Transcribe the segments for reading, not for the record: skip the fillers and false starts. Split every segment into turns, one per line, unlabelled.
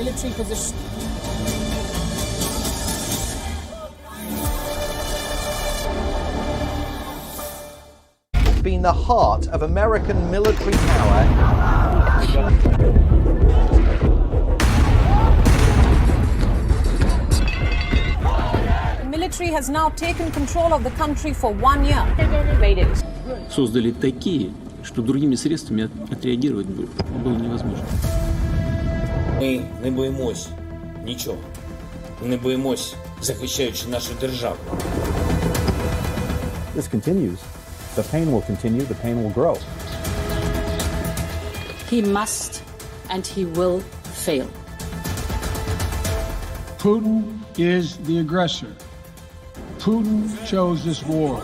military position.
Been the heart of American military power.
The military has now taken control of the country for 1 year.
Создали такие, что другими средствами отреагировать было невозможно.
Ми не боїмось нічого. Ми не боїмось, захищаючи нашу державу.
This continues. The pain will continue, the pain will grow.
He must and he will fail.
Putin is the aggressor. Putin chose this war.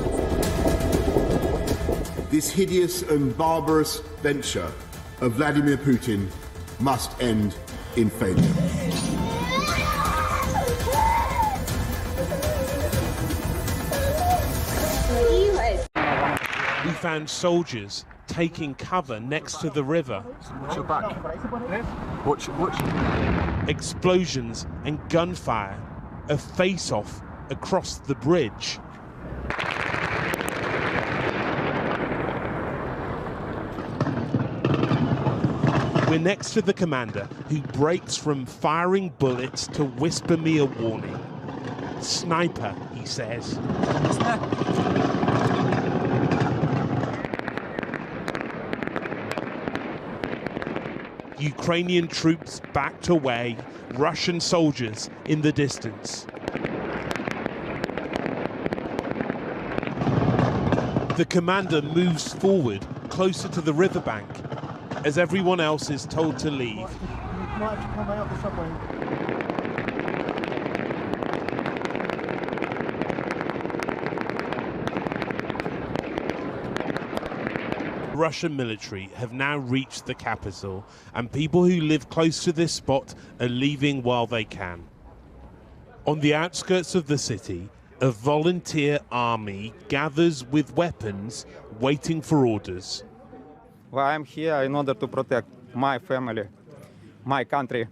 This hideous and barbarous venture of Vladimir Putin must end in failure.
We found soldiers taking cover next to the river.
Watch your back. Watch.
Explosions and gunfire, a face-off across the bridge. We're next to the commander, who breaks from firing bullets to whisper me a warning. Sniper, he says. Ukrainian troops backed away, Russian soldiers in the distance. The commander moves forward, closer to the riverbank, as everyone else is told to leave. Russian military have now reached the capital, and people who live close to this spot are leaving while they can. On the outskirts of the city, a volunteer army gathers with weapons, waiting for orders.
Well, I'm here in order to protect my family, my country,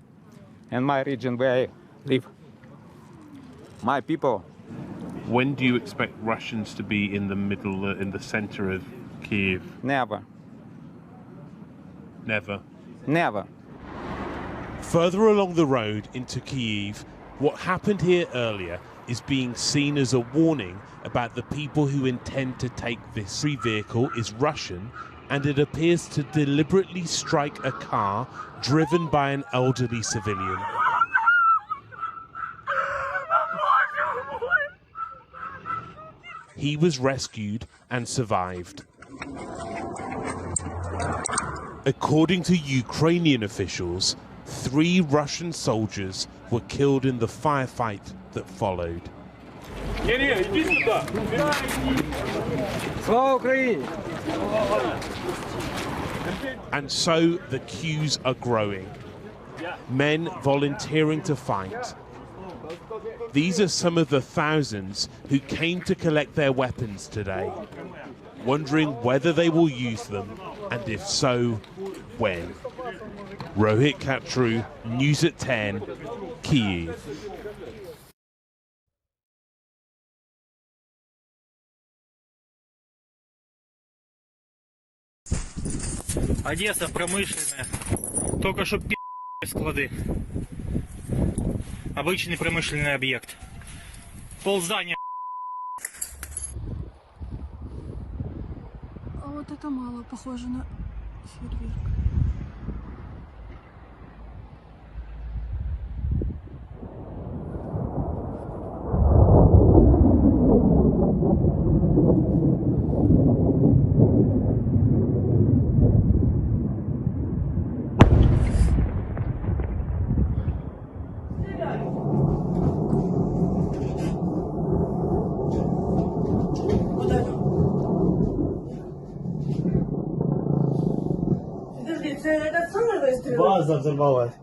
and my region where I live. My people.
When do you expect Russians to be in the middle, in the center of Kyiv?
Never.
Never.
Never.
Further along the road into Kyiv, what happened here earlier is being seen as a warning about the people who intend to take this. Every vehicle is Russian, and it appears to deliberately strike a car driven by an elderly civilian. He was rescued and survived. According to Ukrainian officials, 3 Russian soldiers were killed in the firefight that followed. And so the queues are growing. Men volunteering to fight. These are some of the thousands who came to collect their weapons today, wondering whether they will use them, and if so, when. Rohit Katru, News at 10, Kyiv.
Одесса промышленная. Только что склады. Обычный промышленный объект. Полздания.
А вот это мало похоже на фейерверк.
База взорвалась.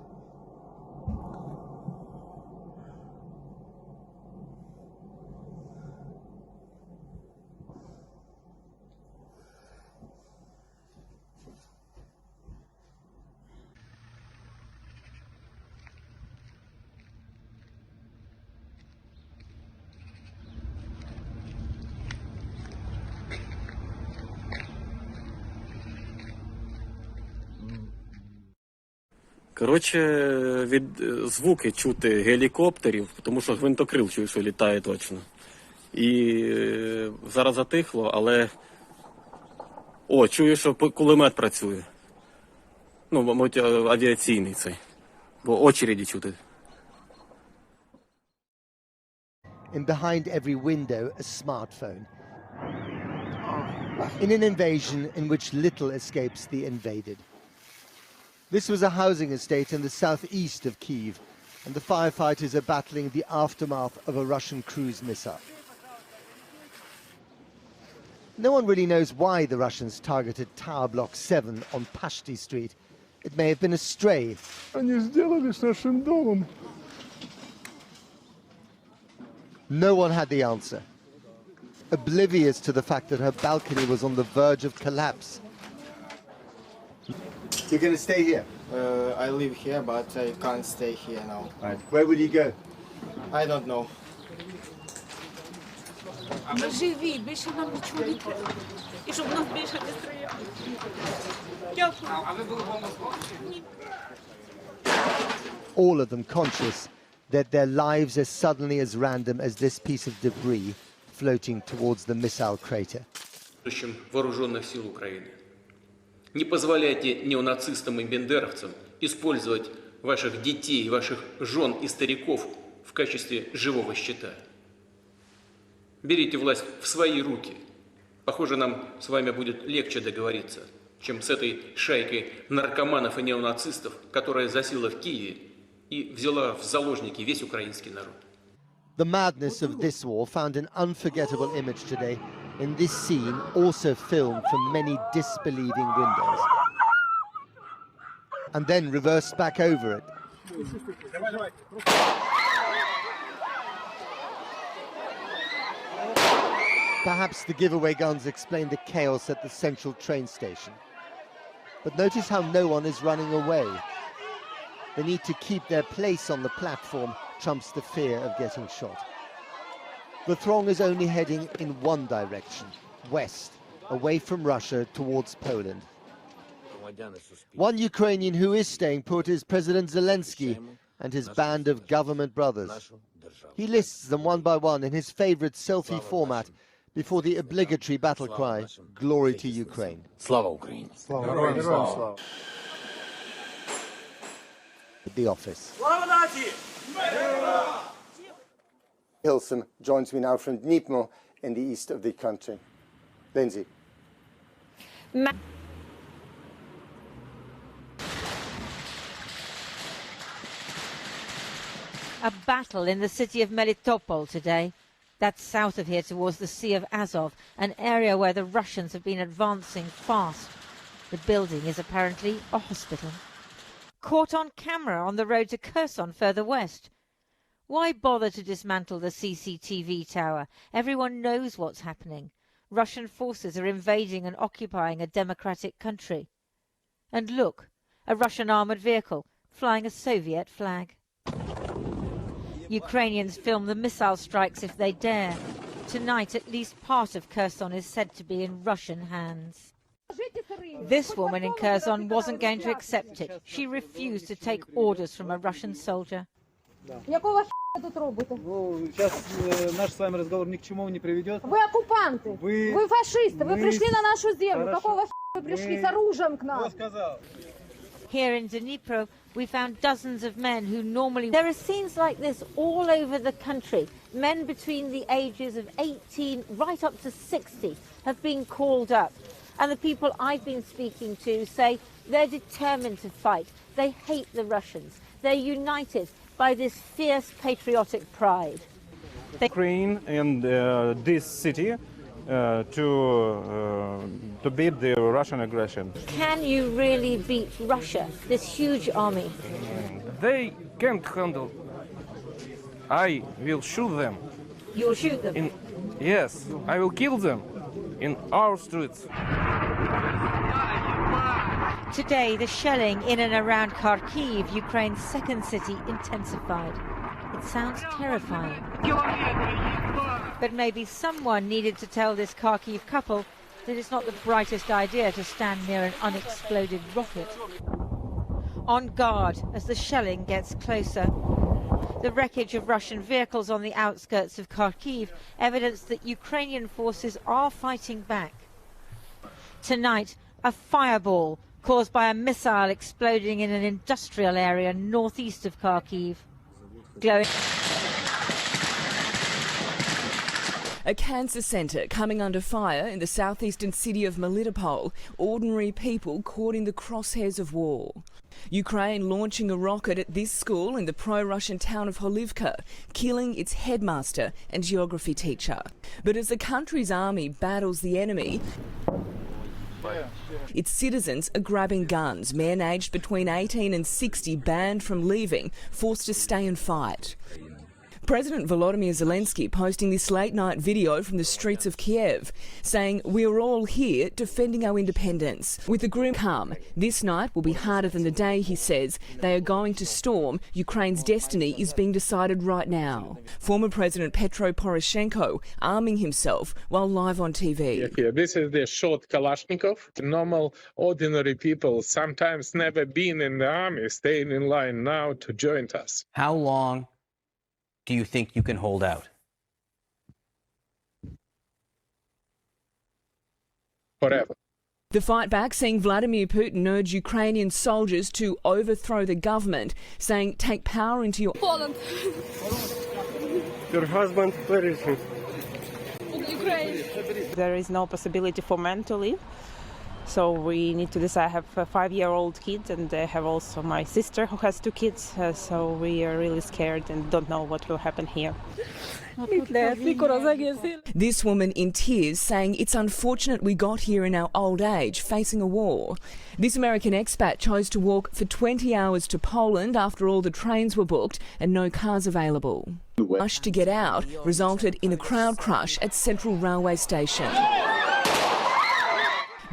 Коротше, звуки чути гелікоптерів, тому що гвинтокрил чую, що літає точно. І зараз затихло, але... чую, що кулемет працює. Мабуть, авіаційний цей. Бо очереді чути.
And behind every window, a smartphone. In an invasion in which little escapes the invaded. This was a housing estate in the southeast of Kyiv, and the firefighters are battling the aftermath of a Russian cruise missile. No one really knows why the Russians targeted Tower Block 7 on Pashti Street. It may have been a stray.
Они сделали с нашим домом.
No one had the answer, oblivious to the fact that her balcony was on the verge of collapse. You're going to stay here?
I live here, but I can't stay here now.
Right. Where will you go?
I don't know.
Ми живі, більше нам нічого не треба. І щоб нас більше не стріляли. Дякую.
All of them conscious that their lives are suddenly as random as this piece of debris floating towards the missile crater.
Вооруженных сил Украины. Не позволяйте неонацистам и бендеровцам использовать ваших детей, ваших жен и стариков в качестве живого щита. Берите власть в свои руки. Похоже, нам с вами будет легче договориться, чем с этой шайкой наркоманов и неонацистов, которая засела в Киеве и взяла в заложники весь украинский народ.
The madness of this war found an unforgettable image today in this scene, also filmed from many disbelieving windows, and then reversed back over it. Perhaps the giveaway guns explain the chaos at the central train station. But notice how no one is running away. The need to keep their place on the platform trumps the fear of getting shot. The throng is only heading in one direction, west, away from Russia towards Poland. One Ukrainian who is staying put is President Zelensky and his band of government brothers. He lists them one by one in his favorite selfie format before the obligatory battle cry, "Glory to Ukraine."
Слава Україні!
At the office. Hilson joins me now from Dnipro in the east of the country. Lindsay.
A battle in the city of Melitopol today. That's south of here towards the Sea of Azov, an area where the Russians have been advancing fast. The building is apparently a hospital. Caught on camera on the road to Kherson further west. Why bother to dismantle the CCTV tower? Everyone knows what's happening. Russian forces are invading and occupying a democratic country. And look, a Russian armoured vehicle flying a Soviet flag. Ukrainians film the missile strikes if they dare. Tonight, at least part of Kherson is said to be in Russian hands. This woman in Kherson wasn't going to accept it. She refused to take orders from a Russian soldier.
Якого тут робите?
Сейчас наш с вами разговор ни к чему не приведет.
Вы оккупанты. Вы фашисты. Вы пришли на нашу землю. Какого вы пришли с оружием к нам?
Here in Dnipro, we found dozens of men who normally... There are scenes like this all over the country. Men between the ages of 18 right up to 60 have been called up. And the people I've been speaking to say they're determined to fight. They hate the Russians. They're united by this fierce patriotic pride.
Ukraine and this city to beat the Russian aggression.
Can you really beat Russia, this huge army?
They can't handle. I will shoot them.
You'll shoot them?
Yes, I will kill them in our streets.
Today, the shelling in and around Kharkiv, Ukraine's second city, intensified. It sounds terrifying. But maybe someone needed to tell this Kharkiv couple that it's not the brightest idea to stand near an unexploded rocket. on guard as the shelling gets closer. The wreckage of Russian vehicles on the outskirts of Kharkiv, evidence that Ukrainian forces are fighting back. Tonight, a fireball caused by a missile exploding in an industrial area northeast of Kharkiv. Glowing.
A cancer centre coming under fire in the southeastern city of Melitopol. Ordinary people caught in the crosshairs of war. Ukraine launching a rocket at this school in the pro-Russian town of Holivka, killing its headmaster and geography teacher. But as the country's army battles the enemy, its citizens are grabbing guns. Men aged between 18 and 60 banned from leaving, forced to stay and fight. President Volodymyr Zelensky posting this late-night video from the streets of Kiev, saying, "We are all here defending our independence." With a grim calm, this night will be harder than the day, he says. They are going to storm. Ukraine's destiny is being decided right now. Former President Petro Poroshenko arming himself while live on TV.
This is the short Kalashnikov. Normal, ordinary people, sometimes never been in the army, staying in line now to join us.
How long do you think you can hold out?
Forever.
The fight back seeing Vladimir Putin urge Ukrainian soldiers to overthrow the government, saying take power into your...
Poland.
Your husband, where is he?
Ukraine.
There is no possibility for men to leave. So we need to decide. I have a 5-year-old kid, and I have also my sister who has 2 kids. So we are really scared and don't know what will happen here.
This woman in tears saying it's unfortunate we got here in our old age, facing a war. This American expat chose to walk for 20 hours to Poland after all the trains were booked and no cars available. The rush to get out resulted in a crowd crush at Central Railway Station.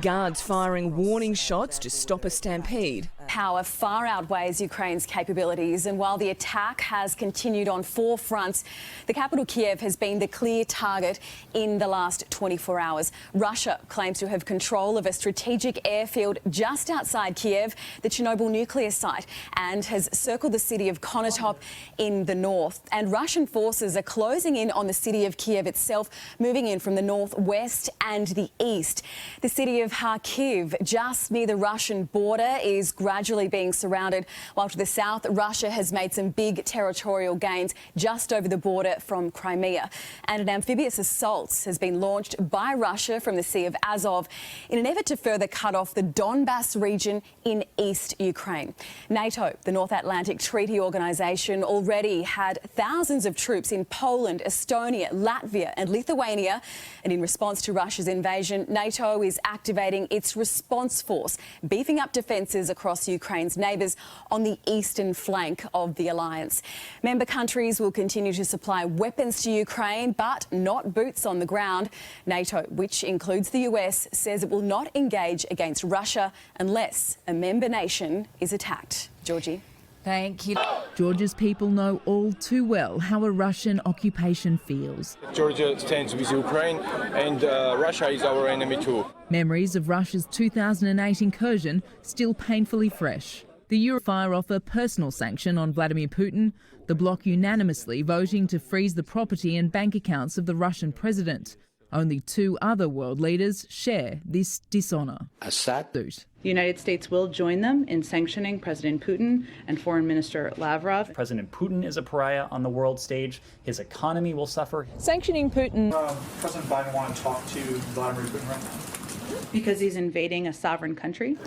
Guards firing warning shots to stop a stampede.
Power far outweighs Ukraine's capabilities, and while the attack has continued on 4 fronts, the capital Kiev has been the clear target in the last 24 hours. Russia claims to have control of a strategic airfield just outside Kiev, the Chernobyl nuclear site, and has circled the city of Konotop in the north. And Russian forces are closing in on the city of Kiev itself, moving in from the northwest and the east. The city of Kharkiv, just near the Russian border, is gradually being surrounded, while to the south, Russia has made some big territorial gains just over the border from Crimea. And an amphibious assault has been launched by Russia from the Sea of Azov in an effort to further cut off the Donbass region in East Ukraine. NATO, the North Atlantic Treaty Organisation, already had thousands of troops in Poland, Estonia, Latvia and Lithuania. And in response to Russia's invasion, NATO is activating its response force, beefing up defences across Ukraine's neighbours on the eastern flank of the alliance. Member countries will continue to supply weapons to Ukraine, but not boots on the ground. NATO, which includes the US, says it will not engage against Russia unless a member nation is attacked. Georgie.
Thank you. Georgia's people know all too well how a Russian occupation feels.
Georgia stands with Ukraine, and Russia is our enemy too.
Memories of Russia's 2008 incursion still painfully fresh. The Eurofire offer personal sanction on Vladimir Putin, the bloc unanimously voting to freeze the property and bank accounts of the Russian president. Only 2 other world leaders share this dishonour.
The United States will join them in sanctioning President Putin and Foreign Minister Lavrov.
President Putin is a pariah on the world stage. His economy will suffer.
Sanctioning Putin.
President Biden want to talk to Vladimir Putin right now?
Because he's invading a sovereign country.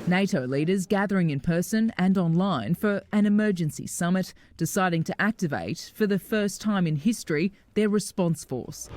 NATO leaders gathering in person and online for an emergency summit, deciding to activate, for the first time in history, their response force.